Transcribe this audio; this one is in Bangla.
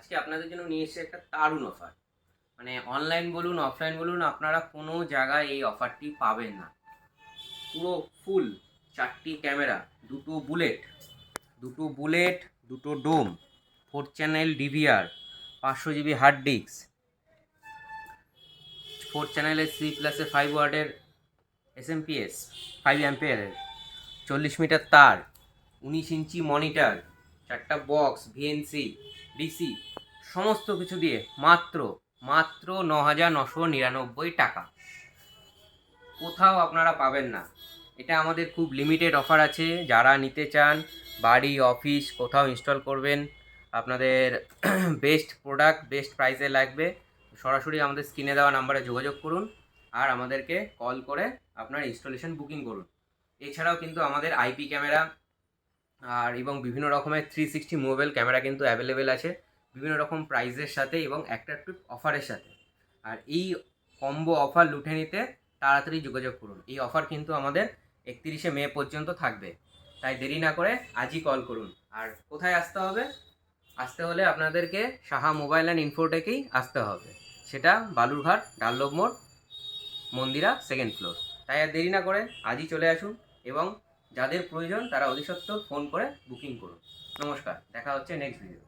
আজকে আপনাদের জন্য নিয়ে এসেছি একটা দারুণ অফার। মানে অনলাইন বলুন অফলাইন বলুন আপনারা কোনো জায়গায় এই অফারটি পাবেন না। পুরো ফুল 4টি ক্যামেরা, দুটো বুলেট, দুটো dome, 4 channel DVR, 500 GB hard disk, 4 চ্যানেলের C+এ 5 ওয়াটের এসএমপিএস, 5 অ্যাম্পিয়ারের, 40 মিটার তার, 19 ইঞ্চি মনিটর, 4টা বক্স, ভিএনসি, ডিসি, সমস্ত কিছু দিয়ে মাত্র মাত্র 9,999 টাকা। কোথাও আপনারা পাবেন না। এটা আমাদের খুব লিমিটেড অফার আছে। যারা নিতে চান, বাড়ি অফিস কোথাও ইনস্টল করবেন, আপনাদের বেস্ট প্রোডাক্ট বেস্ট প্রাইসে লাগবে, সরাসরি আমাদের স্ক্রিনে দেওয়া নাম্বারে যোগাযোগ করুন আর আমাদেরকে কল করে আপনার ইনস্টলেশন বুকিং করুন। এছাড়াও কিন্তু আমাদের আইপি ক্যামেরা এবং বিভিন্ন রকমের 360 মোবাইল ক্যামেরা কিন্তু অ্যাভেলেবেল আছে বিভিন্ন রকম প্রাইসের সাথে এবং অ্যাট্রাকটিভ অফারের সাথে। আর এই কম্বো অফার লুটে নিতে তাড়াতাড়ি যোগাযোগ করুন। এই অফার কিন্তু আমাদের 31শে মে পর্যন্ত থাকবে, তাই দেরি না করে আজই কল করুন। আর কোথায় আসতে হবে? আসতে হলে আপনাদেরকে সাহা মোবাইল অ্যান্ড ইনফোটেকেই আসতে হবে, সেটা বালুরঘাট ডানলপ মোড়, মন্দিরা 2nd ফ্লোর। তাই আর দেরি না করে আজই চলে আসুন এবং যাদের প্রয়োজন তারা অতি সত্বর ফোন করে বুকিং করুন। নমস্কার, দেখা হচ্ছে নেক্সট ভিডিও।